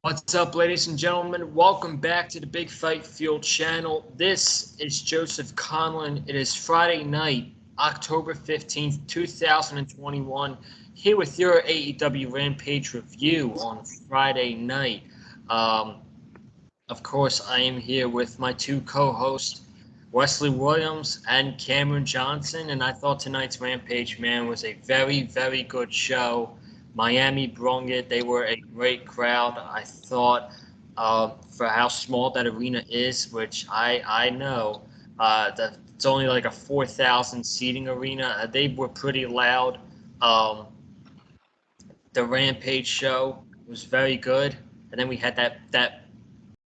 What's up, ladies and gentlemen? Welcome back to the Big Fight Fuel channel. This is Joseph Conlon. It is Friday night, October 15th, 2021, here with your AEW Rampage review on Friday night. Um, of course, I am here with my two co-hosts, Wesley Williams and Cameron Johnson, and I thought tonight's Rampage, man, was a very, very good show. Miami brung it. They were a great crowd. I thought for how small that arena is, which I know that it's only like a 4,000 seating arena. They were pretty loud. Um, the Rampage show was very good, and then we had that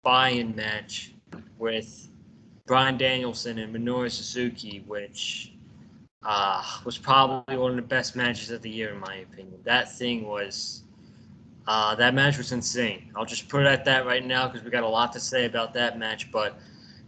buy-in match with Bryan Danielson and Minoru Suzuki, which was probably one of the best matches of the year, in my opinion. That match was insane. I'll just put it at that right now because we got a lot to say about that match. But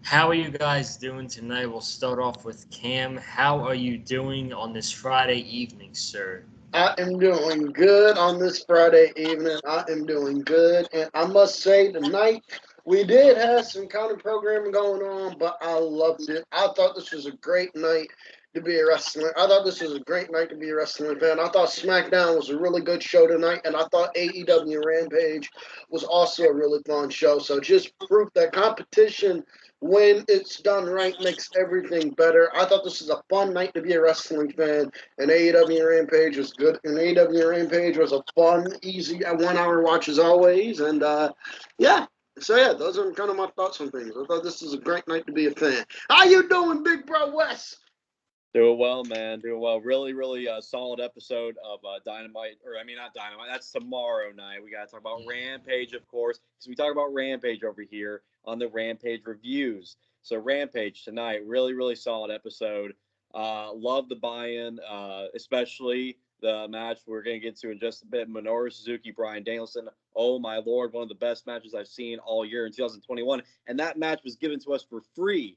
how are you guys doing tonight? We'll start off with Cam. How are you doing on this Friday evening, sir? I am doing good on this Friday evening. I am doing good. And I must say, tonight we did have some counter programming going on, but I loved it. I thought this was a great night to be a wrestling. I thought this was a great night to be a wrestling fan. I thought SmackDown was a really good show tonight, and I thought AEW Rampage was also a really fun show. So just proof that competition, when it's done right, makes everything better. I thought this was a fun night to be a wrestling fan. And AEW Rampage was good. And AEW Rampage was a fun, easy 1 hour watch as always. And yeah. So yeah, those are kind of my thoughts on things. I thought this was a great night to be a fan. How you doing, Big Bro Wes? Doing well, man. Doing well. Really solid episode of Dynamite. Or, I mean, not Dynamite. That's tomorrow night. We got to talk about Rampage, of course, because we talk about Rampage over here on the Rampage reviews. So, Rampage tonight, really solid episode. Love the buy-in, especially the match we're going to get to in just a bit. Minoru Suzuki, Bryan Danielson. Oh, my Lord. One of the best matches I've seen all year in 2021. And that match was given to us for free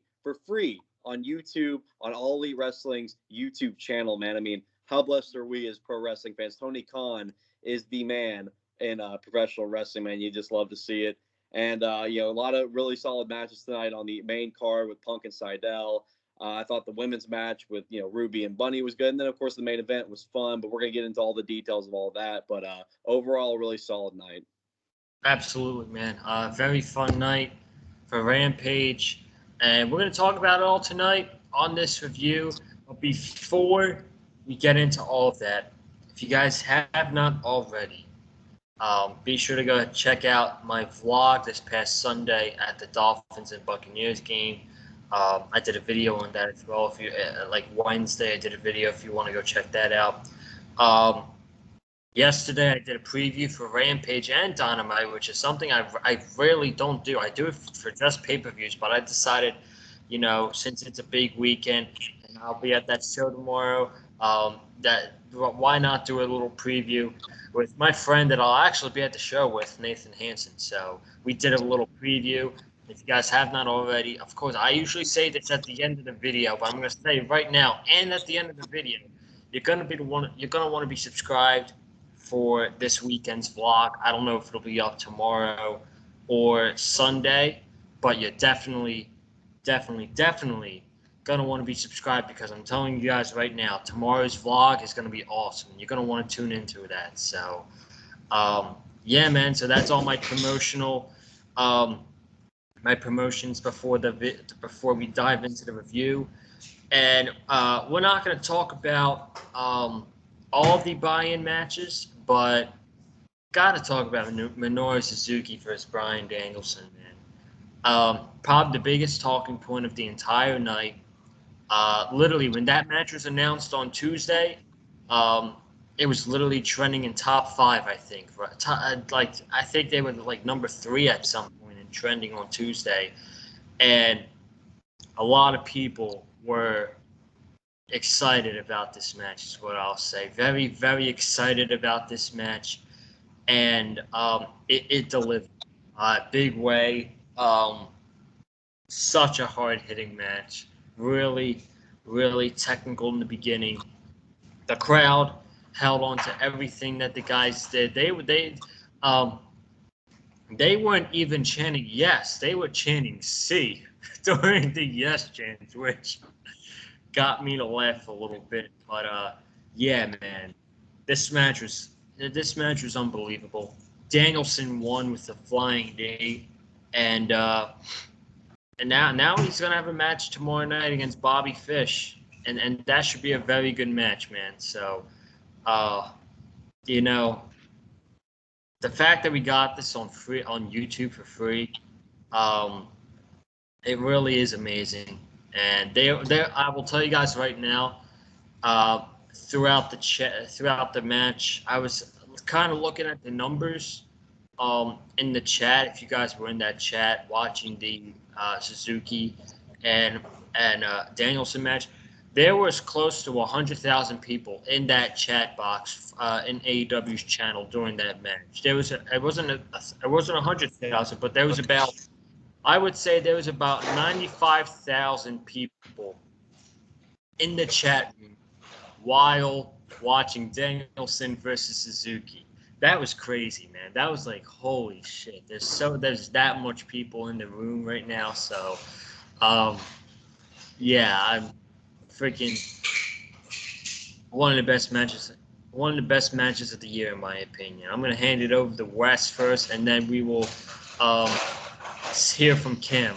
on YouTube, on All Elite Wrestling's YouTube channel, man. I mean, how blessed are we as pro wrestling fans? Tony Khan is the man in professional wrestling, man. You just love to see it. And, a lot of really solid matches tonight on the main card with Punk and Seidel. I thought the women's match with, Ruby and Bunny was good. And then, of course, the main event was fun, but we're going to get into all the details of all that. But overall, a really solid night. Absolutely, man. Very fun night for Rampage. And we're going to talk about it all tonight on this review. But before we get into all of that, if you guys have not already, be sure to go check out my vlog this past Sunday at the Dolphins and Buccaneers game. I did a video on that as well. If you like Wednesday, I did a video. If you want to go check that out. Yesterday, I did a preview for Rampage and Dynamite, which is something I rarely don't do. I do it for just pay-per-views, but I decided, since it's a big weekend and I'll be at that show tomorrow, why not do a little preview with my friend that I'll actually be at the show with, Nathan Hansen. So we did a little preview. If you guys have not already, of course, I usually say this at the end of the video, but I'm going to say right now and at the end of the video, you're going to want to be subscribed for this weekend's vlog. I don't know if it'll be up tomorrow or Sunday, but you're definitely gonna want to be subscribed because I'm telling you guys right now, tomorrow's vlog is gonna be awesome. You're gonna want to tune into that. So, yeah, man. So that's all my promotions before we dive into the review, and we're not gonna talk about all the buy-in matches, but got to talk about Minoru Suzuki versus Bryan Danielson, man. Probably the biggest talking point of the entire night. Literally, when that match was announced on Tuesday, it was literally trending in top 5, I think. I think they were like number 3 at some point in trending on Tuesday, and a lot of people were excited about this match is what I'll say. Very, very excited about this match, and it delivered. Big way. Such a hard-hitting match. Really, really technical in the beginning. The crowd held on to everything that the guys did. they weren't even chanting yes. They were chanting C during the yes chants, which got me to laugh a little bit. But yeah, man, this match was unbelievable. Danielson won with the flying knee, and now he's gonna have a match tomorrow night against Bobby Fish, and that should be a very good match, man. So, uh, you know, the fact that we got this on YouTube for free, um, it really is amazing. And I will tell you guys right now, throughout the match, I was kind of looking at the numbers in the chat. If you guys were in that chat watching the Suzuki and Danielson match, there was close to 100,000 people in that chat box in AEW's channel during that match. It wasn't 100,000, but there was about, I would say there was about 95,000 people in the chat room while watching Danielson versus Suzuki. That was crazy, man. That was like, holy shit. There's that much people in the room right now. So, yeah, I'm freaking one of the best matches. One of the best matches of the year, in my opinion. I'm gonna hand it over to Wes first, and then we will um, hear from Cam.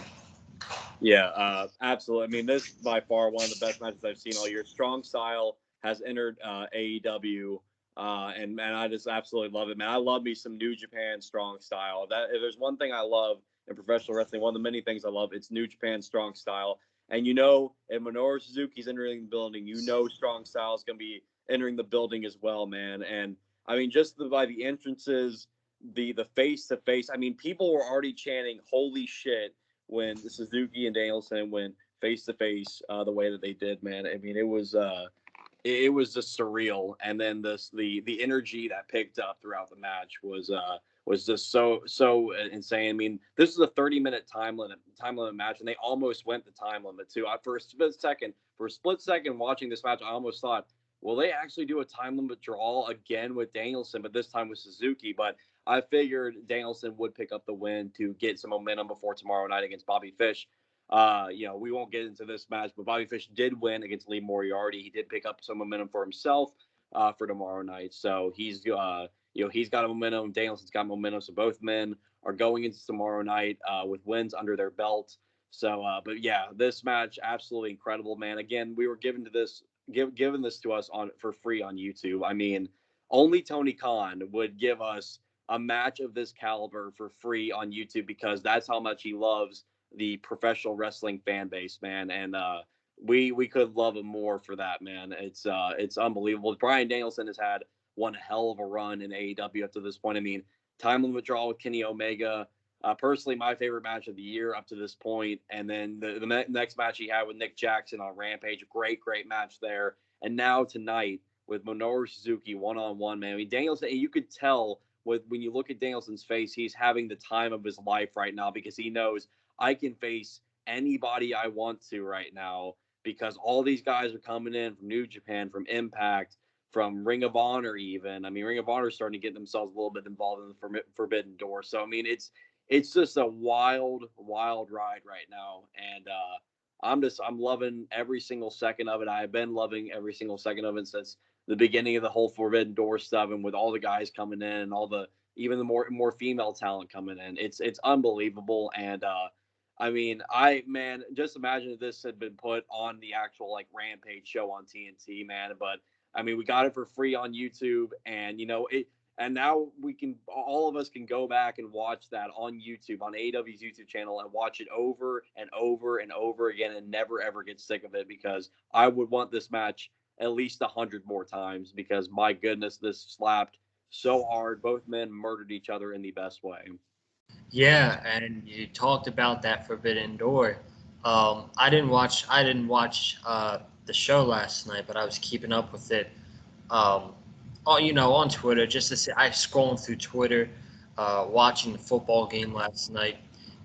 Yeah, absolutely. I mean, this is by far one of the best matches I've seen all year. Strong Style has entered AEW, and I just absolutely love it, man. I love me some New Japan Strong Style. That if there's one thing I love in professional wrestling, one of the many things I love, it's New Japan Strong Style. And you know, if Minoru Suzuki's entering the building, you know Strong Style is going to be entering the building as well, man. And I mean, just by the entrances, the face to face. I mean, people were already chanting "Holy shit!" when the Suzuki and Danielson went face to face the way that they did, man. I mean, it was just surreal. And then the energy that picked up throughout the match was just so insane. I mean, this is a 30-minute time limit match, and they almost went the time limit too. For a split second watching this match, I almost thought, will they actually do a time limit draw again with Danielson, but this time with Suzuki? But I figured Danielson would pick up the win to get some momentum before tomorrow night against Bobby Fish. We won't get into this match, but Bobby Fish did win against Lee Moriarty. He did pick up some momentum for himself for tomorrow night. So he's got a momentum. Danielson's got momentum. So both men are going into tomorrow night with wins under their belt. So, but yeah, this match absolutely incredible, man. Again, we were given this to us for free on YouTube. I mean, only Tony Khan would give us a match of this caliber for free on YouTube because that's how much he loves the professional wrestling fan base, man. And we could love him more for that, man. It's unbelievable. Bryan Danielson has had one hell of a run in AEW up to this point. I mean, time limit draw with Kenny Omega. Personally, my favorite match of the year up to this point. And then the next match he had with Nick Jackson on Rampage, great match there. And now tonight with Minoru Suzuki one-on-one, man. I mean, Danielson, you could tell when you look at Danielson's face, he's having the time of his life right now because he knows I can face anybody I want to right now because all these guys are coming in from New Japan, from Impact, from Ring of Honor even. I mean, Ring of Honor is starting to get themselves a little bit involved in the Forbidden Door. So, I mean, it's just a wild ride right now. And I'm loving every single second of it. I've been loving every single second of it since the beginning of the whole Forbidden Door stuff, and with all the guys coming in and even the more female talent coming in, it's unbelievable. And I mean, just imagine if this had been put on the actual like Rampage show on TNT, man. But I mean, we got it for free on YouTube, and and now all of us can go back and watch that on YouTube, on AEW's YouTube channel, and watch it over and over and over again, and never ever get sick of it because I would want this match at least 100 more times because my goodness, this slapped so hard. Both men murdered each other in the best way. Yeah, and you talked about that Forbidden Door. I didn't watch the show last night, but I was keeping up with it. On Twitter, just to see. I scrolling through Twitter, watching the football game last night,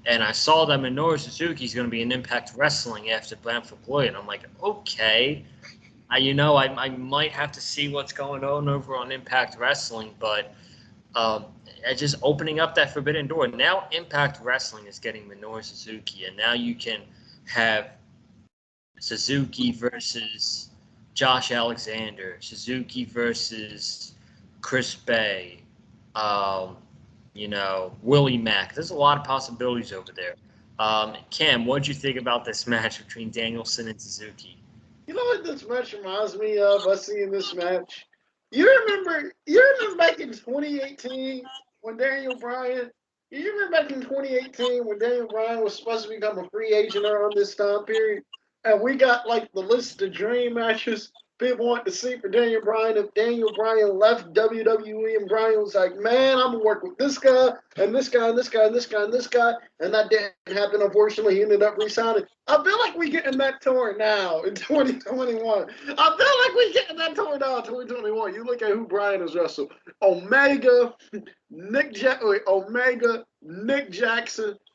and I saw that Minoru Suzuki is going to be in Impact Wrestling after Bamford Lloyd. And I'm like, okay, I might have to see what's going on over on Impact Wrestling, but just opening up that forbidden door. Now Impact Wrestling is getting Minoru Suzuki, and now you can have Suzuki versus Josh Alexander, Suzuki versus Chris Bay, Willie Mack. There's a lot of possibilities over there. Cam, what did you think about this match between Danielson and Suzuki? You know what this match reminds me of? Us seeing this match. You remember back in 2018 when Daniel Bryan. You remember back in 2018 when Daniel Bryan was supposed to become a free agent around this time period, and we got like the list of dream matches people want to see for Daniel Bryan. If Daniel Bryan left WWE and Bryan was like, man, I'm gonna work with this guy and this guy and this guy and this guy and this guy, and that didn't happen. Unfortunately, he ended up resigning. I feel like we're getting that tour now in 2021. I feel like we're getting that tour now in 2021. You look at who Bryan has wrestled: Omega, Nick Jackson,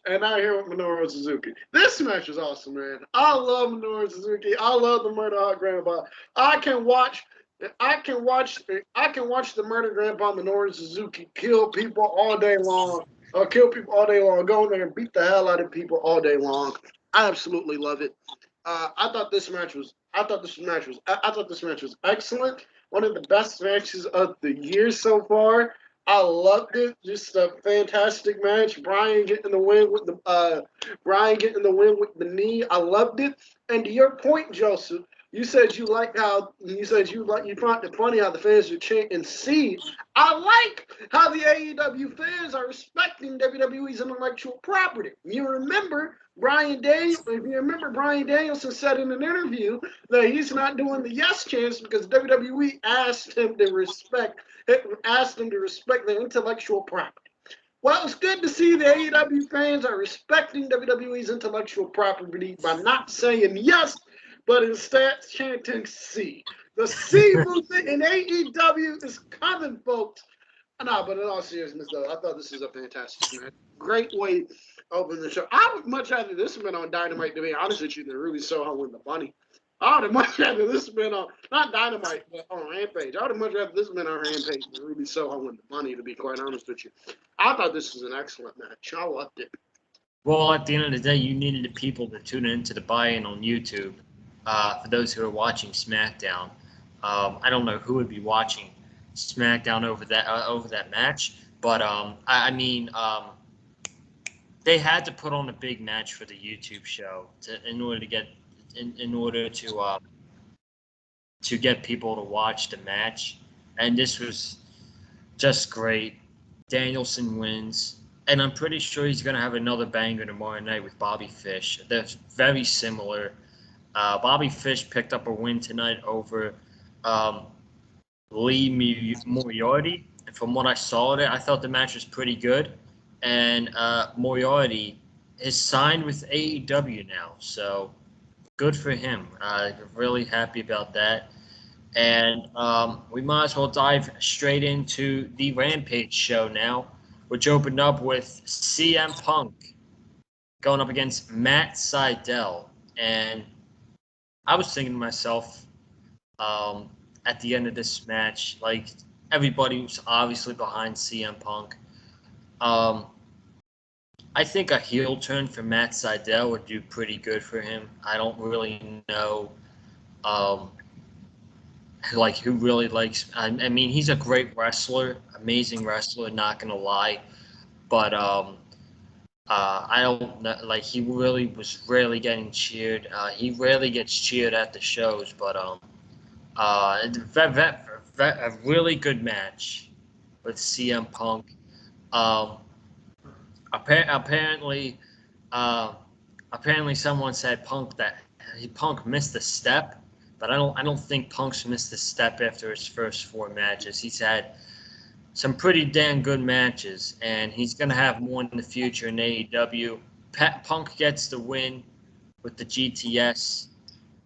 and out here with Minoru Suzuki. This match is awesome, man. I love Minoru Suzuki. I love the Murder Hot Grandpa. I can watch the Murder Grandpa Minoru Suzuki kill people all day long. Go in there and beat the hell out of people all day long. I absolutely love it. I thought this match was excellent. One of the best matches of the year so far. I loved it. Just a fantastic match. Bryan getting the win with the knee. I loved it. And to your point, Joseph, you said you find it funny how the fans are chanting "C." I like how the AEW fans are respecting WWE's intellectual property. You remember Bryan Danielson said in an interview that he's not doing the yes chance because WWE asked him to respect their intellectual property. Well, it's good to see the AEW fans are respecting WWE's intellectual property by not saying yes, but instead chanting C. The C movement in AEW is coming, folks. No, but in all seriousness, though, I thought this was a fantastic match. Great way to open the show. I would much rather this have been on Dynamite, to be honest with you, than Ruby Soho win the money. I would have much rather this have been on, not Dynamite, but on Rampage. I would have much rather this have been on Rampage than Ruby Soho win the money, to be quite honest with you. I thought this was an excellent match. I loved it. Well, at the end of the day, you needed the people to tune into the buy-in on YouTube. For those who are watching SmackDown, I don't know who would be watching SmackDown over that match, but they had to put on a big match for the YouTube show in order to get people to watch the match, and this was just great. Danielson wins, and I'm pretty sure he's going to have another banger tomorrow night with Bobby Fish. They're very similar. Bobby Fish picked up a win tonight over Lee Moriarty. And from what I saw there, I thought the match was pretty good. And Moriarty is signed with AEW now, so good for him. Really happy about that. And we might as well dive straight into the Rampage show now, which opened up with CM Punk going up against Matt Sydal. And I was thinking to myself at the end of this match, like, everybody was obviously behind CM Punk. I think a heel turn for Matt Sydal would do pretty good for him. I don't really know who really likes. I mean, he's a great wrestler, amazing wrestler, not going to lie. But I don't know, like, he really was rarely getting cheered. He rarely gets cheered at the shows, but a really good match with CM Punk. Apparently, someone said Punk missed a step, but I don't think Punk's missed a step after his first 4 matches. He's had some pretty damn good matches, and he's going to have more in the future in AEW. Punk gets the win with the GTS.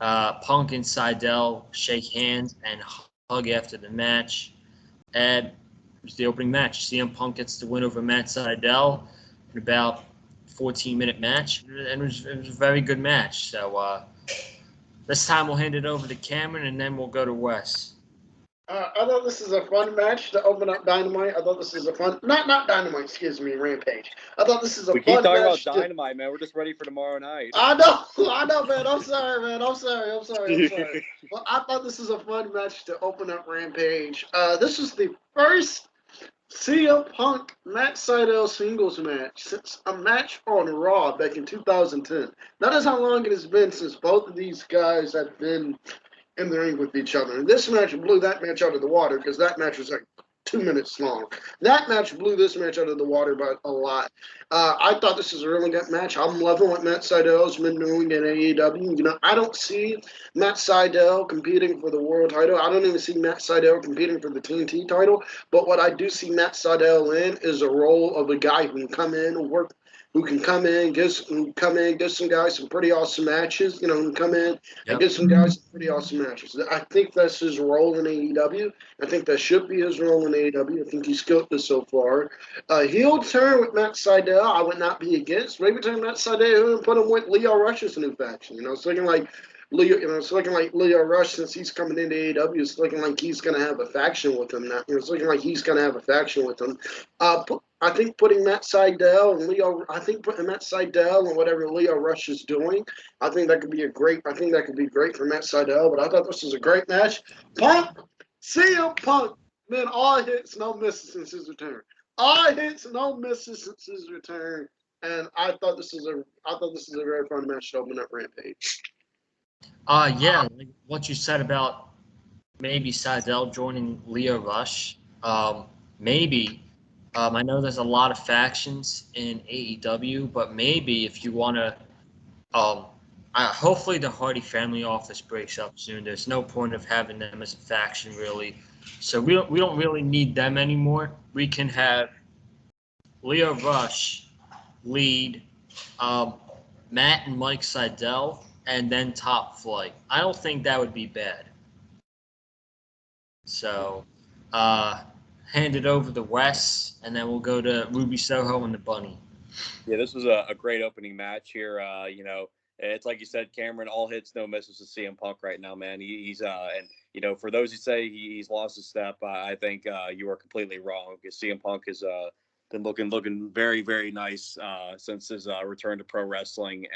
Punk and Sydal shake hands and hug after the match. And it was the opening match. CM Punk gets the win over Matt Sydal in about 14-minute match, and it was a very good match. So this time we'll hand it over to Cameron, and then we'll go to Wes. I thought this is a fun match to open up Dynamite. I thought this is a fun, not Dynamite, excuse me, Rampage. I thought this is a We keep fun talking about match. Dynamite, man. We're just ready for tomorrow night. I know, man. I'm sorry, man. I'm sorry. Well, I thought this was a fun match to open up Rampage. This is the first CM Punk Matt Sydal singles match since a match on Raw back in 2010. That is how long it has been since both of these guys have been in the ring with each other. And this match blew that match out of the water because that match was like 2 minutes long. That match blew this match out of the water by a lot. I thought this was a really good match. I'm loving what Matt Sydal's been doing in AEW. You know, I don't see Matt Sydal competing for the world title. I don't even see Matt Sydal competing for the TNT title. But what I do see Matt Sydal in is a role of a guy who can come in, work, who can come in, give some guys some pretty awesome matches. You know, who can come in and give some guys some pretty awesome matches. I think that's his role in AEW. I think that should be his role in AEW. I think he's killed this so far. Heel turn with Matt Sydal, I would not be against. Maybe turn Matt Sydal and put him with Leo Rush's new faction. You know, it's looking like Leo Rush, since he's coming into AEW, it's looking like he's going to have a faction with him now. You know, it's looking like he's going to have a faction with him. I think putting Matt Sydal and whatever Leo Rush is doing, I think that could be great for Matt Sydal. But I thought this was a great match. Punk, CM Punk, man, all hits, no misses since his return. All hits, no misses since his return. And I thought this is a very fun match to open up Rampage. Yeah, like what you said about maybe Sydal joining Leo Rush. Maybe. I know there's a lot of factions in AEW, but maybe if you want to, hopefully the Hardy family office breaks up soon. There's no point of having them as a faction, really. So we don't really need them anymore. We can have Leo Rush lead, Matt and Mike Sydal, and then Top Flight. I don't think that would be bad. So, hand it over to Wes, and then we'll go to Ruby Soho and the Bunny. Yeah, this was a great opening match here. You know, it's like you said, Cameron, all hits, no misses to CM Punk right now, man. He's and you know, for those who say he's lost a step, I think you are completely wrong because CM Punk has been looking very, very nice since his return to pro wrestling.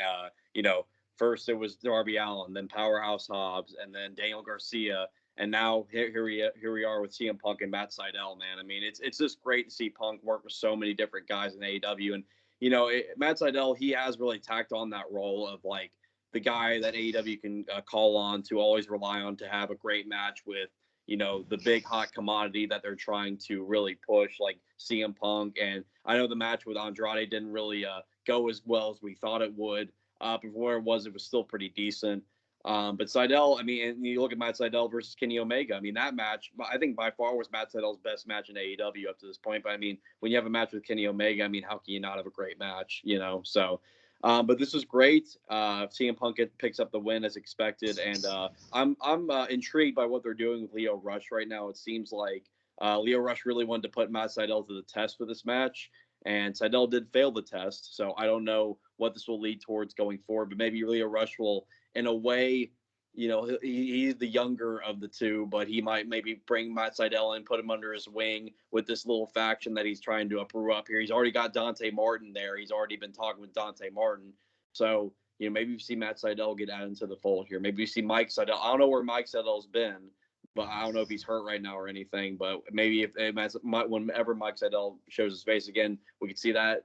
You know, first it was Darby Allin, then Powerhouse Hobbs, and then Daniel Garcia. And now here we are with CM Punk and Matt Sydal, man. I mean, it's just great to see Punk work with so many different guys in AEW. And, you know, Matt Sydal, he has really tacked on that role of, like, the guy that AEW can call on to always rely on to have a great match with, you know, the big hot commodity that they're trying to really push, like CM Punk. And I know the match with Andrade didn't really go as well as we thought it would. Before it was still pretty decent. But Sydal, I mean, and you look at Matt Sydal versus Kenny Omega. I mean, that match, I think by far was Matt Sydal's best match in AEW up to this point. But I mean, when you have a match with Kenny Omega, I mean, how can you not have a great match, you know? So, but this was great. CM Punk picks up the win as expected, and I'm intrigued by what they're doing with Leo Rush right now. It seems like Leo Rush really wanted to put Matt Sydal to the test for this match, and Sydal did fail the test. So I don't know what this will lead towards going forward, but maybe Leo Rush will, in a way, you know, he's the younger of the two, but he might maybe bring Matt Sydal in, put him under his wing with this little faction that he's trying to brew up here. He's already got Dante Martin there. He's already been talking with Dante Martin. So, you know, maybe you see Matt Sydal get added into the fold here. Maybe you see Mike Sydal. I don't know where Mike Sydal's been, but I don't know if he's hurt right now or anything. But maybe whenever Mike Sydal shows his face again, we could see that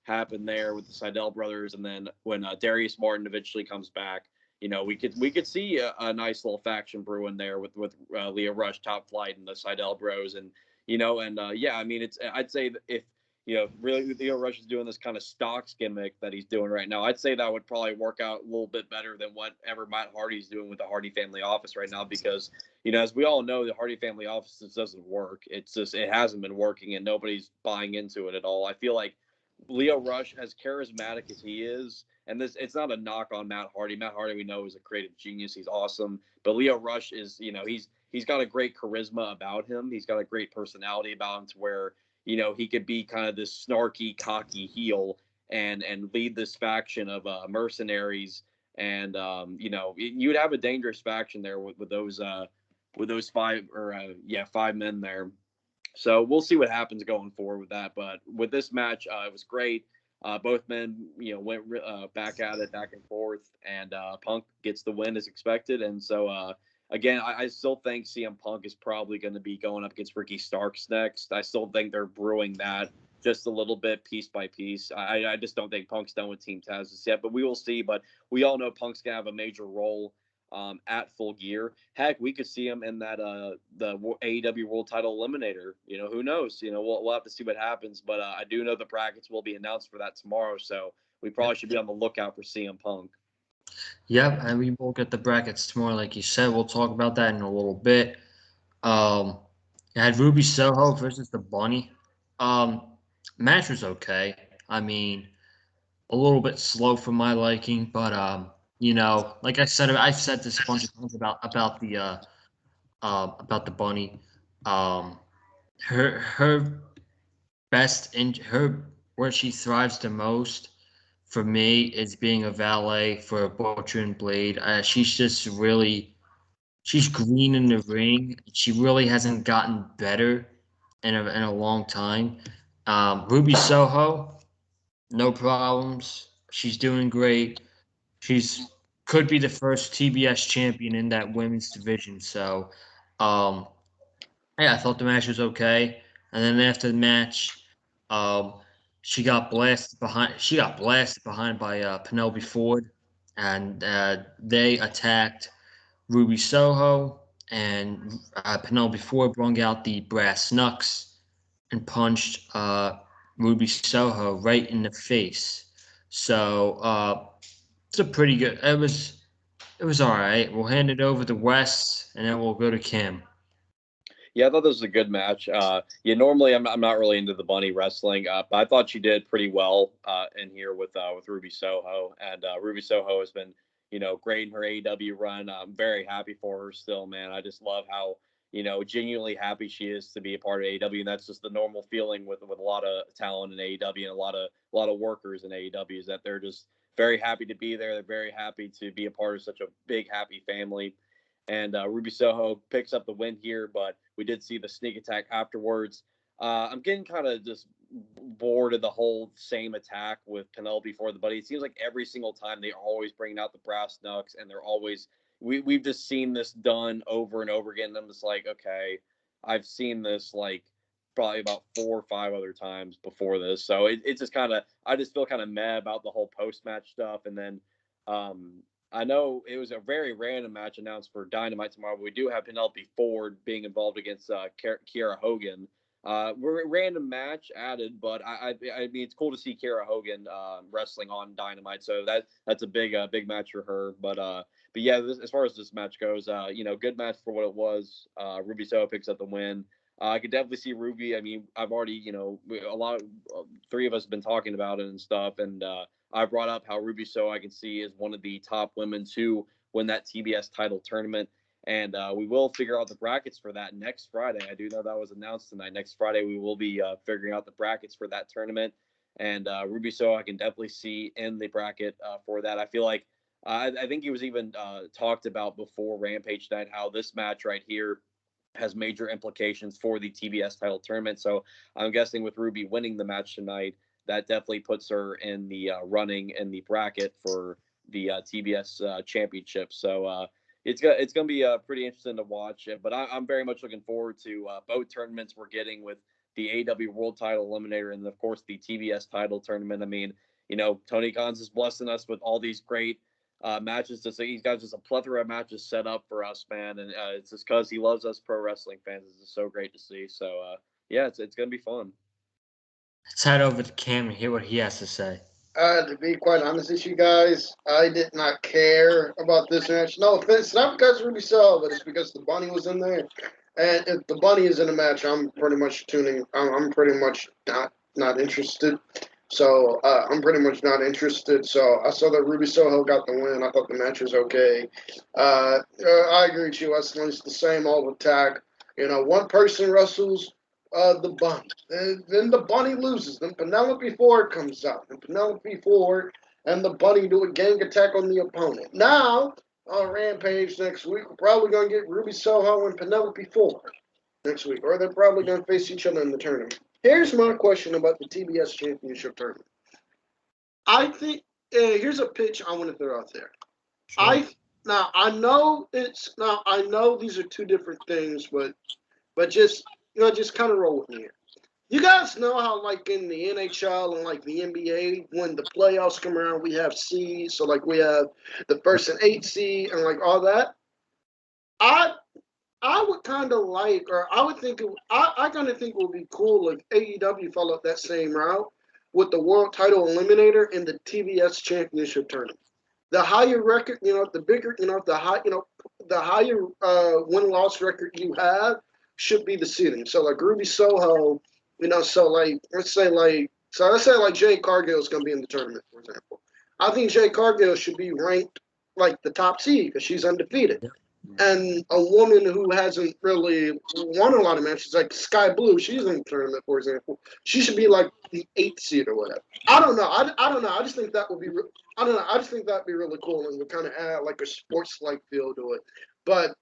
happen there with the Sydal brothers. And then when Darius Martin eventually comes back, you know, we could see a nice little faction brewing there with Leo Rush, Top Flight, and the Sydal bros. And, you know, and yeah, I mean, I'd say that if, you know, really Leo Rush is doing this kind of stocks gimmick that he's doing right now, I'd say that would probably work out a little bit better than whatever Matt Hardy's doing with the Hardy Family Office right now, because, you know, as we all know, the Hardy Family Office just doesn't work. It's just, it hasn't been working and nobody's buying into it at all. I feel like Leo Rush, as charismatic as he is, and it's not a knock on Matt Hardy. Matt Hardy, we know, is a creative genius. He's awesome. But Leo Rush is, you know, he's got a great charisma about him. He's got a great personality about him to where, you know, he could be kind of this snarky, cocky heel and lead this faction of mercenaries. And, you know, you would have a dangerous faction there with those with those 5 men there. So we'll see what happens going forward with that. But with this match, it was great. Both men, went back at it, back and forth, and Punk gets the win as expected. And so, again, I still think CM Punk is probably going to be going up against Ricky Starks next. I still think they're brewing that just a little bit, piece by piece. I just don't think Punk's done with Team Taz yet, but we will see. But we all know Punk's going to have a major role at Full Gear. Heck, we could see him in that the AEW World Title Eliminator. Who knows? We'll have to see what happens. But I do know the brackets will be announced for that tomorrow, so we probably should be on the lookout for CM Punk. Yep, and we will get the brackets tomorrow, like you said. We'll talk about that in a little bit. I had Ruby Soho versus the Bunny. Match was okay. I mean, a little bit slow for my liking, but like I said, I've said this a bunch of times about the Bunny. Her best in her where she thrives the most for me is being a valet for Butcher and Blade. She's green in the ring. She really hasn't gotten better in a long time. Ruby Soho, no problems. She's doing great. She's could be the first TBS champion in that women's division. So, um, yeah, I thought the match was okay. And then after the match, um, she got blasted behind. She got blasted behind by Penelope Ford, and they attacked Ruby Soho, and Penelope Ford brung out the brass knucks and punched Ruby Soho right in the face. So it's a pretty good. It was all right. We'll hand it over to Wes, and then we'll go to Kim. Yeah, I thought this was a good match. Normally I'm not really into the Bunny wrestling, but I thought she did pretty well in here with Ruby Soho, and Ruby Soho has been great in her AEW run. I'm very happy for her still, man. I just love how genuinely happy she is to be a part of AEW, and that's just the normal feeling with a lot of talent in AEW and a lot of workers in AEW is that they're just very happy to be there. They're very happy to be a part of such a big happy family. And Ruby Soho picks up the win here, but we did see the sneak attack afterwards. I'm getting kind of just bored of the whole same attack with Penelope for the Buddy. It seems like every single time they're always bringing out the brass knucks, and they're always we've just seen this done over and over again. And I'm just like, okay, I've seen this like probably about 4 or 5 other times before this, so it's just kind of I just feel kind of meh about the whole post match stuff, and then. I know it was a very random match announced for Dynamite tomorrow, but we do have Penelope Ford being involved against Kiera Hogan. Random match added, but I mean it's cool to see Kiera Hogan wrestling on Dynamite, so that's a big match for her. But yeah, as far as this match goes, good match for what it was. Ruby Soho picks up the win. I could definitely see Ruby. I mean, I've already, three of us have been talking about it and stuff, and I brought up how Ruby Soho I can see is one of the top women to win that TBS title tournament. And we will figure out the brackets for that next Friday. I do know that was announced tonight. Next Friday, we will be figuring out the brackets for that tournament. And Ruby Soho I can definitely see in the bracket for that. I feel like I think he was even talked about before Rampage night how this match right here has major implications for the TBS title tournament. So I'm guessing with Ruby winning the match tonight, that definitely puts her in the running in the bracket for the TBS championship. So it's going to be pretty interesting to watch. But I'm very much looking forward to both tournaments we're getting with the AEW World Title Eliminator and, of course, the TBS title tournament. I mean, Tony Khan's is blessing us with all these great matches to see. He's got just a plethora of matches set up for us, man. And it's just because he loves us pro wrestling fans. It's just so great to see. So, yeah, it's going to be fun. Let's head over to Cam and hear what he has to say. To be quite honest with you guys, I did not care about this match. No offense, not because Ruby Soho, but it's because the Bunny was in there. And if the Bunny is in a match, I'm pretty much tuning. I'm pretty much not interested. So I'm pretty much not interested. So I saw that Ruby Soho got the win. I thought the match was okay. I agree with you. It's the same old attack. One person wrestles the Bunny. Then the Bunny loses. Then Penelope Ford comes out. And Penelope Ford and the Bunny do a gang attack on the opponent. Now, on Rampage next week. We're probably going to get Ruby Soho and Penelope Ford next week, or they're probably going to face each other in the tournament. Here's my question about the TBS Championship tournament. I think here's a pitch I want to throw out there. Sure. I know these are two different things, but just just kind of roll with me here. You guys know how, like, in the NHL and, like, the NBA, when the playoffs come around, we have seeds. So, like, we have the first and 8 seed and, like, all that. I would kind of like, or I would think, I kind of think it would be cool if AEW followed that same route with the World Title Eliminator in the TBS Championship tournament. The higher record, the bigger, the higher win-loss record you have should be the seeding. So, like, Ruby Soho, so, like, let's say like Jay Cargill is going to be in the tournament, for example. I think Jay Cargill should be ranked like the top seed because she's undefeated. And a woman who hasn't really won a lot of matches, like Sky Blue, she's in the tournament, for example. She should be like the 8th seed or whatever. I don't know. I don't know. I just think that would be. I don't know. I just think that'd be really cool and would kind of add like a sports-like feel to it. But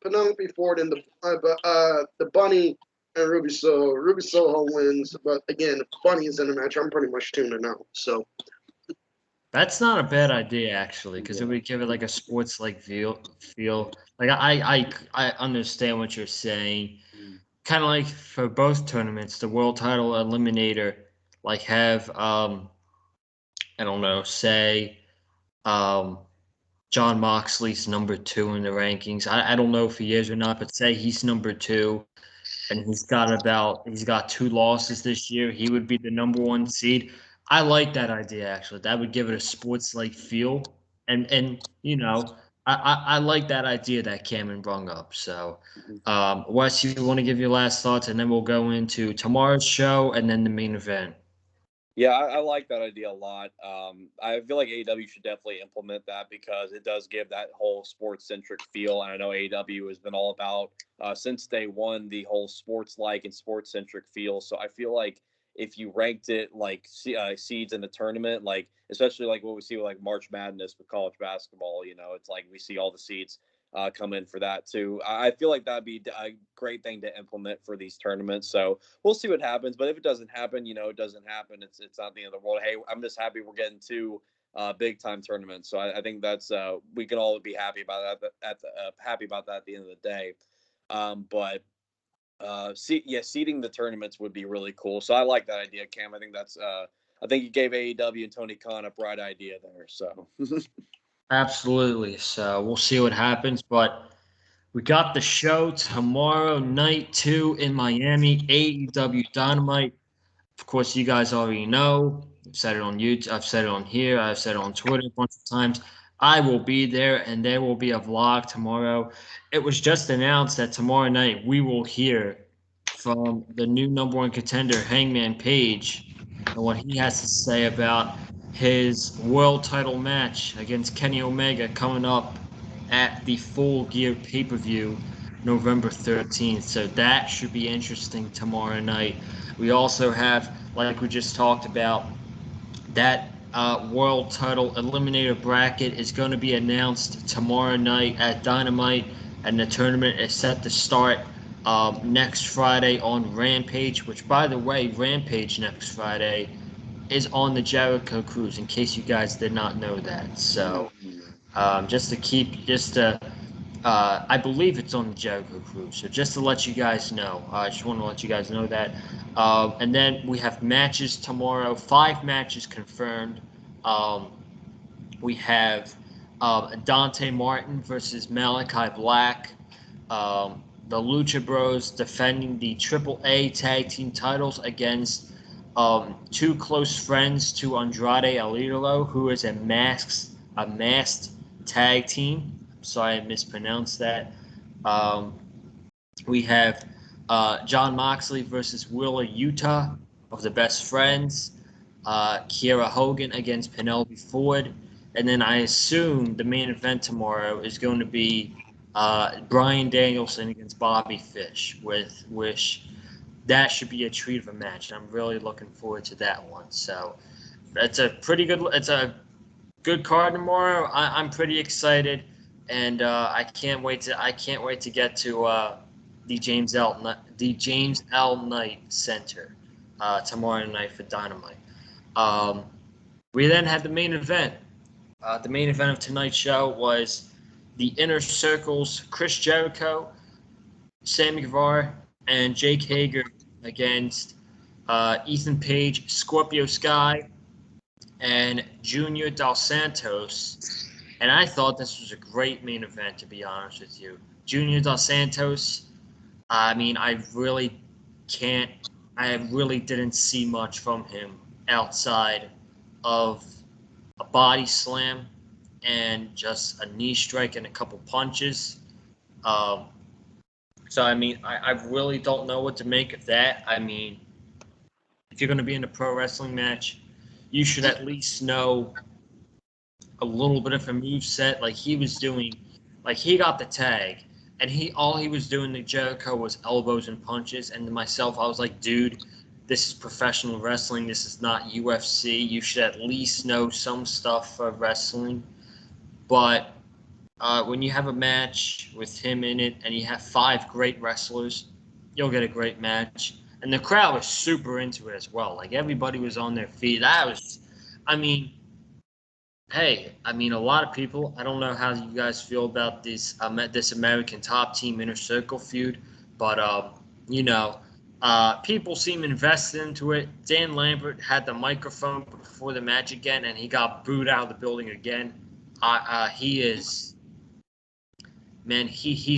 Penelope Ford and the Bunny and Ruby Soho wins. But again, if Bunny is in the match, I'm pretty much tuning out. So. That's not a bad idea, actually, because it would give it like a sports-like feel. Like I understand what you're saying. Kind of like for both tournaments, the World Title Eliminator, like have I don't know, say John Moxley's number 2 in the rankings. I don't know if he is or not, but say he's number 2, and he's got 2 losses this year. He would be the number 1 seed. I like that idea, actually. That would give it a sports-like feel. And I like that idea that Cameron brought up. So, Wes, you want to give your last thoughts, and then we'll go into tomorrow's show and then the main event. Yeah, I like that idea a lot. I feel like AEW should definitely implement that because it does give that whole sports-centric feel. And I know AEW has been all about, since day one, the whole sports-like and sports-centric feel. So I feel like if you ranked it like seeds in the tournament, like especially like what we see with like March Madness with college basketball, it's like we see all the seeds come in for that too. I feel like that'd be a great thing to implement for these tournaments. So we'll see what happens. But if it doesn't happen, it doesn't happen. It's not the end of the world. Hey, I'm just happy we're getting 2 big time tournaments. So I think that's we can all be happy about that. Happy about that at the end of the day. Seeding the tournaments would be really cool. So I like that idea, Cam. I think that's I think you gave AEW and Tony Khan a bright idea there. So. Absolutely. So we'll see what happens. But we got the show tomorrow night, too, in Miami, AEW Dynamite. Of course, you guys already know. I've said it on YouTube. I've said it on here. I've said it on Twitter a bunch of times. I will be there, and there will be a vlog tomorrow. It was just announced that tomorrow night we will hear from the new number 1 contender, Hangman Page, and what he has to say about his world title match against Kenny Omega coming up at the Full Gear pay-per-view November 13th. So that should be interesting tomorrow night. We also have, like we just talked about, that world title eliminator bracket is going to be announced tomorrow night at Dynamite, and the tournament is set to start next Friday on Rampage, which, by the way, Rampage next Friday is on the Jericho Cruise, in case you guys did not know that. So I believe it's on the Jericho Cruise. So just to let you guys know, I just want to let you guys know that. And then we have matches tomorrow, 5 matches confirmed. We have Dante Martin versus Malachi Black. The Lucha Bros defending the AAA tag team titles against 2 close friends to Andrade El Idolo, who is a masked tag team. Sorry, I mispronounced that. We have John Moxley versus Willa Utah of the Best Friends. Kiera Hogan against Penelope Ford. And then I assume the main event tomorrow is going to be Bryan Danielson against Bobby Fish, which that should be a treat of a match. I'm really looking forward to that one. So it's a good card tomorrow. I'm pretty excited, and I can't wait to get to the James L. Knight Center tomorrow night for Dynamite. Um, we then had the main event. The main event of tonight's show was the Inner Circle's Chris Jericho, Sammy Guevara, and Jake Hager against Ethan Page, Scorpio Sky, and Junior Dos Santos. And I thought this was a great main event, to be honest with you. Junior Dos Santos, I mean, I really didn't see much from him outside of a body slam and just a knee strike and a couple punches. Um, so, I mean, I really don't know what to make of that. I mean, if you're going to be in a pro wrestling match, you should at least know a little bit of a move set like he was doing. Like, he got the tag, and all he was doing to Jericho was elbows and punches. And to myself, I was like, dude, this is professional wrestling. This is not UFC. You should at least know some stuff for wrestling. But when you have a match with him in it and you have 5 great wrestlers, you'll get a great match. And the crowd was super into it as well. Like, everybody was on their feet. A lot of people, I don't know how you guys feel about this American Top Team Inner Circle feud, but, people seem invested into it. Dan Lambert had the microphone before the match again, and he got booed out of the building again. He's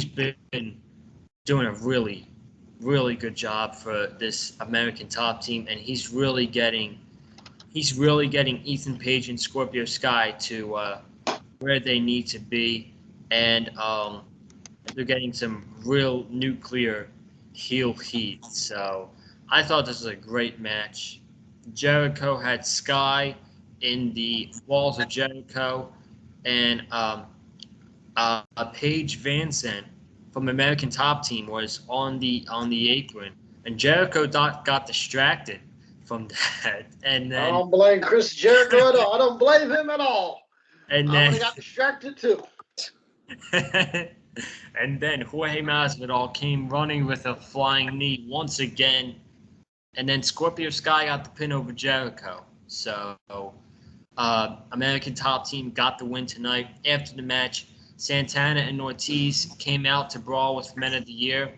been doing a really, really good job for this American Top Team, and he's really getting Ethan Page and Scorpio Sky to where they need to be, and they're getting some real nuclear heel heat. So I thought this was a great match. Jericho had Sky in the walls of Jericho, and Paige Van Zandt from American Top Team was on the apron, and Jericho got distracted from that, and then I don't blame Chris Jericho at all. I don't blame him at all. and I then would have got distracted too. and then Jorge Masvidal came running with a flying knee once again, and then Scorpio Sky got the pin over Jericho. So American Top Team got the win tonight. After the match, Santana and Ortiz came out to brawl with Men of the Year,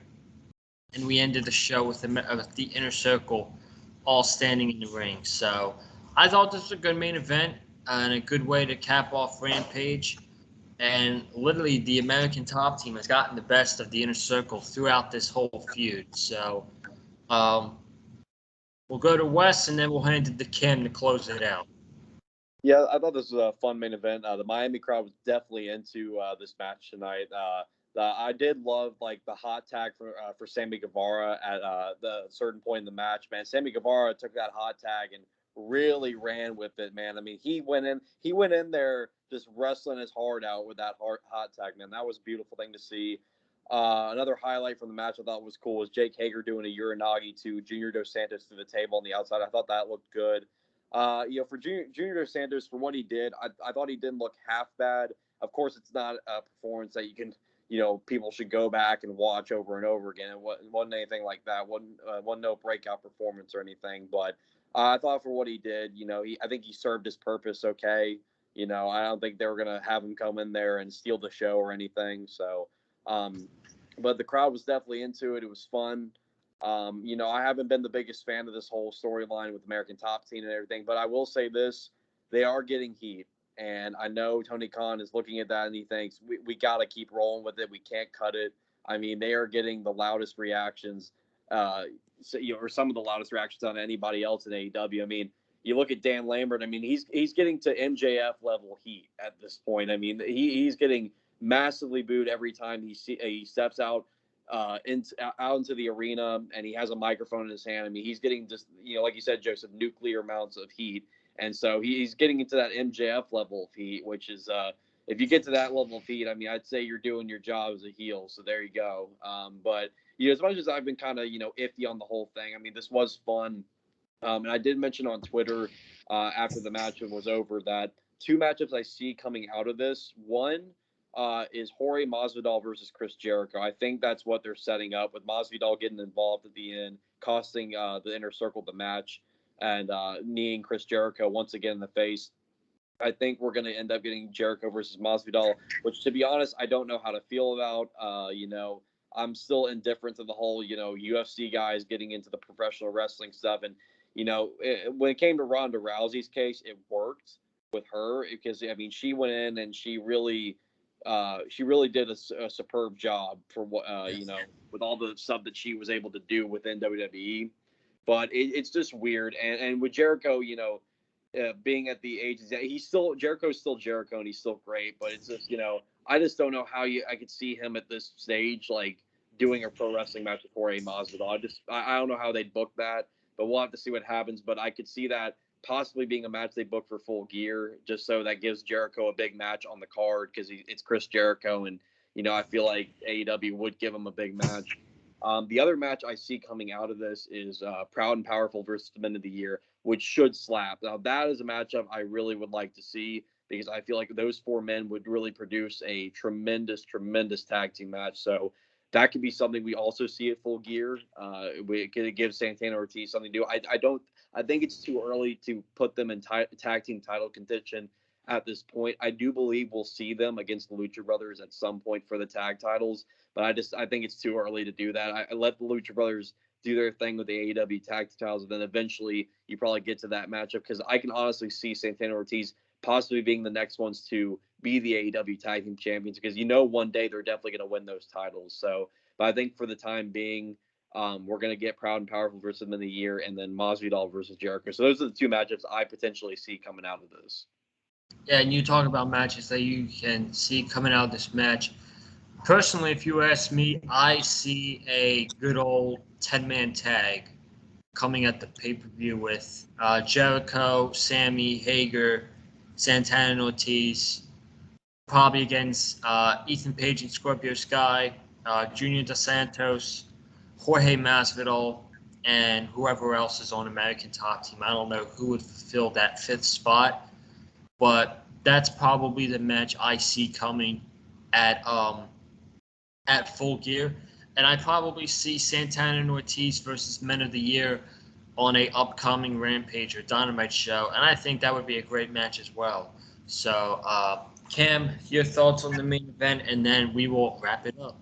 and we ended the show with the Inner Circle all standing in the ring. So I thought this was a good main event and a good way to cap off Rampage. And literally, the American Top Team has gotten the best of the Inner Circle throughout this whole feud. So we'll go to Wes, and then we'll hand it to Kim to close it out. Yeah, I thought this was a fun main event. The Miami crowd was definitely into this match tonight. I did love the hot tag for Sammy Guevara at the certain point in the match. Man, Sammy Guevara took that hot tag and really ran with it. Man, I mean, he went in there just wrestling his heart out with that hot tag. Man, that was a beautiful thing to see. Another highlight from the match I thought was cool was Jake Hager doing a Uranagi to Junior Dos Santos to the table on the outside. I thought that looked good. For Junior Dos Santos, for what he did, I thought he didn't look half bad. Of course, it's not a performance that you can, people should go back and watch over and over again. It wasn't anything like that. Wasn't no breakout performance or anything. But I thought for what he did, I think he served his purpose okay. I don't think they were going to have him come in there and steal the show or anything. So, but the crowd was definitely into it. It was fun. I haven't been the biggest fan of this whole storyline with American Top Team and everything, but I will say this, they are getting heat. And I know Tony Khan is looking at that and he thinks we got to keep rolling with it. We can't cut it. I mean, they are getting the loudest reactions, or some of the loudest reactions on anybody else in AEW. I mean, you look at Dan Lambert. I mean, he's getting to MJF level heat at this point. I mean, he's getting massively booed every time he steps out into the arena and he has a microphone in his hand. I mean, he's getting just, like you said, Joseph, nuclear amounts of heat. And so he's getting into that MJF level of heat, which is, if you get to that level of heat, I mean, I'd say you're doing your job as a heel. So there you go. But, as much as I've been kind of, iffy on the whole thing, I mean, this was fun. And I did mention on Twitter after the match was over that two matchups I see coming out of this. One is Jorge Masvidal versus Chris Jericho. I think that's what they're setting up, with Masvidal getting involved at the end, costing the Inner Circle the match, and kneeing Chris Jericho once again in the face. I think we're going to end up getting Jericho versus Masvidal, which, to be honest, I don't know how to feel about. I'm still indifferent to the whole, UFC guys getting into the professional wrestling stuff. And, when it came to Ronda Rousey's case, it worked with her because, I mean, she went in and she really did a superb job for what, with all the stuff that she was able to do within WWE. But it's just weird. And with Jericho, being at the age Jericho's still Jericho and he's still great, but it's just, I just don't know how I could see him at this stage, like, doing a pro wrestling match with Jorge Masvidal. I don't know how they'd book that, but we'll have to see what happens. But I could see that possibly being a match they book for Full Gear, just so that gives Jericho a big match on the card, because it's Chris Jericho, and, I feel like AEW would give him a big match. The other match I see coming out of this is Proud and Powerful versus Men of the Year, which should slap. Now, that is a matchup I really would like to see, because I feel like those four men would really produce a tremendous, tremendous tag team match. So that could be something we also see at Full Gear. It could give Santana Ortiz something to do. I think it's too early to put them in tag team title contention at this point. I do believe we'll see them against the Lucha Brothers at some point for the tag titles, but I think it's too early to do that. I let the Lucha Brothers do their thing with the AEW tag titles, and then eventually you probably get to that matchup, because I can honestly see Santana Ortiz possibly being the next ones to be the AEW tag team champions, because one day they're definitely going to win those titles. So, but I think for the time being, we're going to get Proud and Powerful versus Men of the Year, and then Masvidal versus Jericho. So those are the two matchups I potentially see coming out of this. Yeah, and you talk about matches that you can see coming out of this match. Personally, if you ask me, I see a good old 10-man tag coming at the pay-per-view with Jericho, Sammy, Hager, Santana and Ortiz, probably against Ethan Page and Scorpio Sky, Junior Dos Santos, Jorge Masvidal, and whoever else is on American Top Team. I don't know who would fill that fifth spot, but that's probably the match I see coming at Full Gear. And I probably see Santana and Ortiz versus Men of the Year on a upcoming Rampage or Dynamite show, and I think that would be a great match as well. So, Cam, your thoughts on the main event, and then we will wrap it up.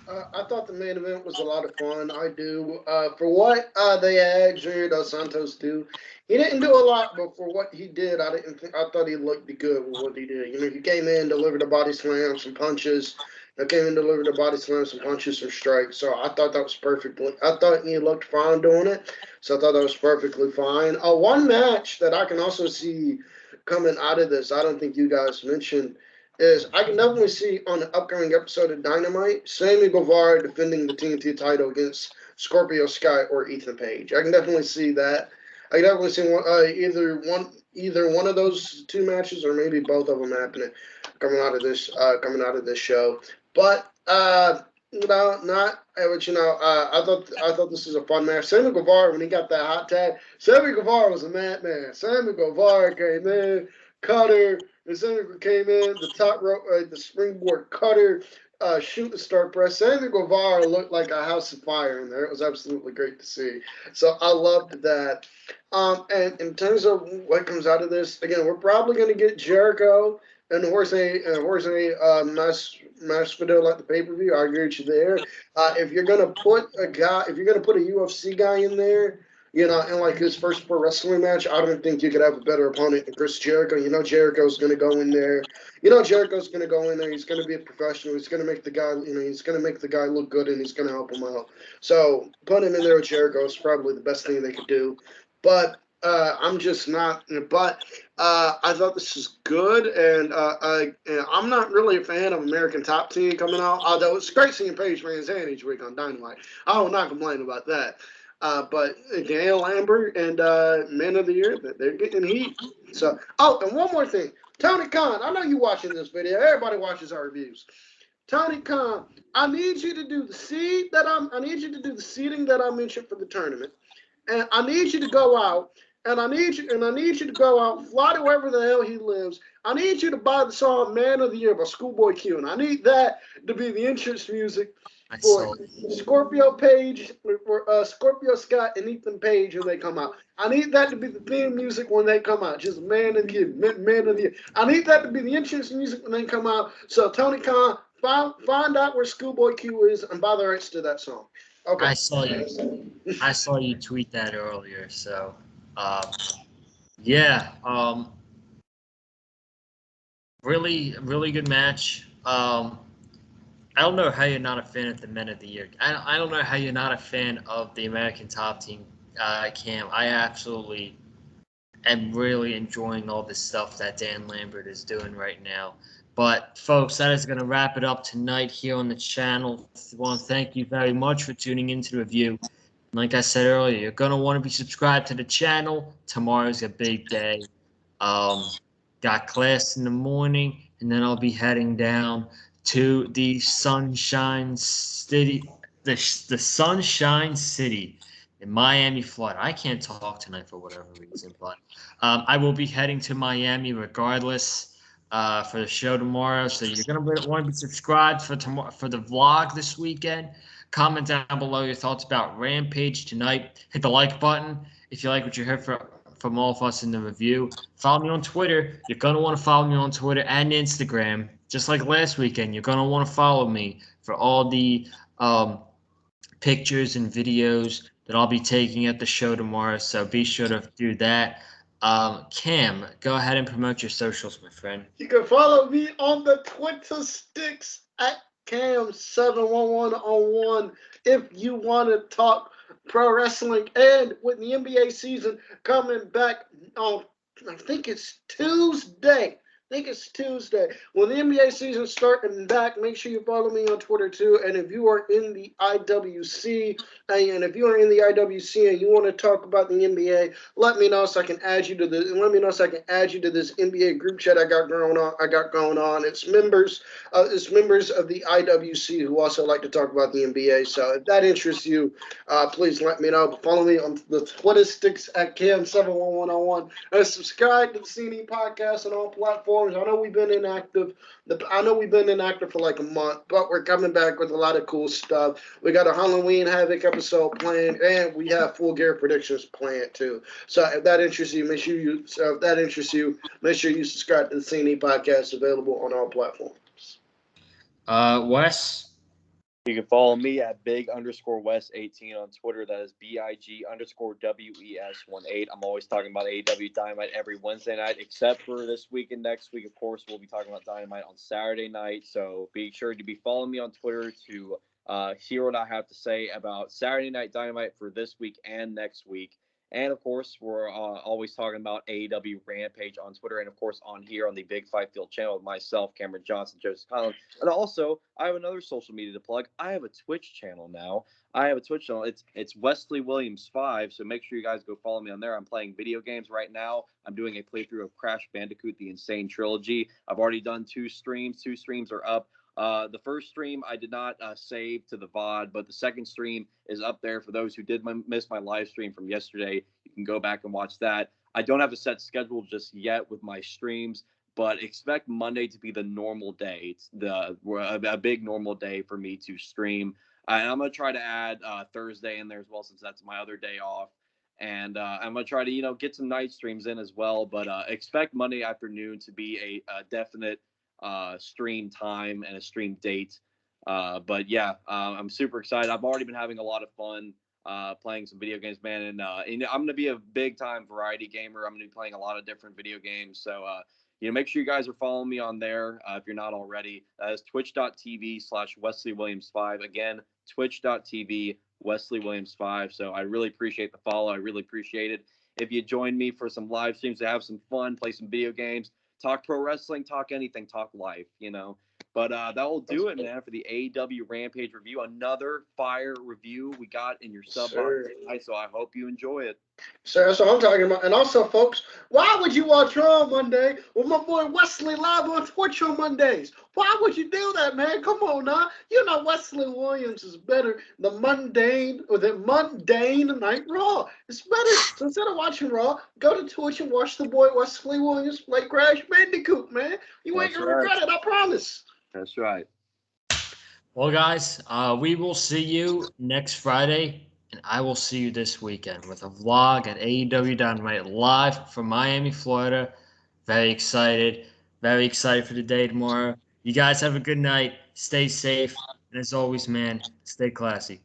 I thought the main event was a lot of fun. I do. For what they had Junior Dos Santos do, he didn't do a lot, but for what he did, I thought he looked good with what he did. He came in, delivered a body slam, some punches. Came in, delivered a body slam, some punches, some strikes. So I thought that was perfect. I thought he looked fine doing it. So I thought that was perfectly fine. One match that I can also see coming out of this, I don't think you guys mentioned, is I can definitely see on the upcoming episode of Dynamite, Sammy Guevara defending the TNT title against Scorpio Sky or Ethan Page. I can definitely see that. I can definitely see either one of those two matches, or maybe both of them happening coming out of this show. But I thought this was a fun match. Sammy Guevara, when he got that hot tag, Sammy Guevara was a madman. Sammy Guevara came in, cutter. Sammy came in, the top rope, the springboard cutter, shooting star press. Sammy Guevara looked like a house of fire in there. It was absolutely great to see. So I loved that. And in terms of what comes out of this, again, we're probably going to get Jericho and Jorge Masvidal at the pay-per-view. I agree with you there. If you're going to put a UFC guy in there, in like his first pro wrestling match, I don't think you could have a better opponent than Chris Jericho. Jericho's going to go in there. Jericho's going to go in there. He's going to be a professional. He's going to make the guy, he's going to make the guy look good, and he's going to help him out. So putting him in there with Jericho is probably the best thing they could do. But I'm just not. But I thought this was good, and I'm not really a fan of American Top Team coming out. Although it's great seeing Paige Van Zandt each week on Dynamite. I will not complain about that. But Daniel Lambert and Men of the Year, they're getting heat. So, and one more thing, Tony Khan. I know you watching this video. Everybody watches our reviews. Tony Khan, I need you to do the seeding that I mentioned for the tournament. And I need you to go out And I need you to go out, fly to wherever the hell he lives. I need you to buy the song "Man of the Year" by Schoolboy Q, and I need that to be the entrance music I for saw. Scorpio Page, for Scorpio Scott and Ethan Page when they come out. I need that to be the theme music when they come out. Just "Man of the Year," "Man of the Year." I need that to be the entrance music when they come out. So Tony Khan, find out where Schoolboy Q is and buy the rights to that song. Okay. I saw you. I saw you tweet that earlier. So, um, yeah, really, really good match. I don't know how you're not a fan of the Men of the Year. I don't know how you're not a fan of the American Top Team, Cam. I absolutely am really enjoying all this stuff that Dan Lambert is doing right now. But, folks, that is going to wrap it up tonight here on the channel. I want to thank you very much for tuning into the review. Like I said earlier, you're going to want to be subscribed to the channel. Tomorrow's a big day. Got class in the morning, and then I'll be heading down to the Sunshine City, the Sunshine City in Miami, Florida. I can't talk tonight for whatever reason, but I will be heading to Miami regardless for the show tomorrow. So you're gonna want to be subscribed for tomorrow for the vlog this weekend. Comment down below your thoughts about Rampage tonight. Hit the like button if you like what you heard from all of us in the review. Follow me on Twitter. You're going to want to follow me on Twitter and Instagram. Just like last weekend, you're going to want to follow me for all the pictures and videos that I'll be taking at the show tomorrow. So be sure to do that. Cam, go ahead and promote your socials, my friend. You can follow me on the Twitter sticks at Cam71101 if you want to talk pro wrestling. And with the NBA season coming back on, I think it's Tuesday. When the NBA season starting back, make sure you follow me on Twitter too. And if you are in the IWC, and if you are in the IWC and you want to talk about the NBA, let me know so I can add you to this NBA group chat I got going on. It's members of the IWC who also like to talk about the NBA. So if that interests you, please let me know. Follow me on the Twitter sticks at Cam71101 and subscribe to the CNE podcast on all platforms. I know we've been inactive. For like a month, but we're coming back with a lot of cool stuff. We got a Halloween Havoc episode planned, and we have full gear predictions planned too. So if that interests you, make sure you subscribe to the CNE podcast, available on all platforms. Wes? You can follow me at big_West18 on Twitter. That is BIG_WES18. I'm always talking about AEW Dynamite every Wednesday night, except for this week and next week. Of course, we'll be talking about Dynamite on Saturday night. So be sure to be following me on Twitter to hear what I have to say about Saturday Night Dynamite for this week and next week. And, of course, we're always talking about AEW Rampage on Twitter and, of course, on here on the Big Fight Field channel with myself, Cameron Johnson, Joseph Collins. And also, I have another social media to plug. I have a Twitch channel now. It's Wesley Williams 5, so make sure you guys go follow me on there. I'm playing video games right now. I'm doing a playthrough of Crash Bandicoot, The Insane Trilogy. I've already done 2 streams. 2 streams are up. The first stream I did not save to the VOD, but the second stream is up there for those who did miss my live stream from yesterday. You can go back and watch that. I don't have a set schedule just yet with my streams, but expect Monday to be the normal day. It's a big normal day for me to stream. And I'm going to try to add Thursday in there as well, since that's my other day off. And I'm going to try to, get some night streams in as well. But expect Monday afternoon to be a definite stream time and a stream date. But yeah, I'm super excited. I've already been having a lot of fun playing some video games, man. And I'm going to be a big time variety gamer. I'm going to be playing a lot of different video games. So, make sure you guys are following me on there if you're not already. That is twitch.tv/WesleyWilliams5. Again, twitch.tv WesleyWilliams5. So I really appreciate the follow. I really appreciate it. If you join me for some live streams to have some fun, play some video games, talk pro wrestling, talk anything, talk life, But that will do it, man, for the AEW Rampage review. Another fire review we got in your sub box tonight, so I hope you enjoy it. So that's what I'm talking about. And also, folks, why would you watch Raw on Monday with my boy Wesley live on Twitch on Mondays? Why would you do that, man? Come on now. You know Wesley Williams is better than mundane Night Raw. It's better. So instead of watching Raw, go to Twitch and watch the boy Wesley Williams play Crash Bandicoot, man. You ain't That's gonna right. regret it, I promise. That's right. Well, guys, we will see you next Friday, and I will see you this weekend with a vlog at AEW Dynamite live from Miami, Florida. Very excited. Very excited for the day tomorrow. You guys have a good night. Stay safe. And as always, man, stay classy.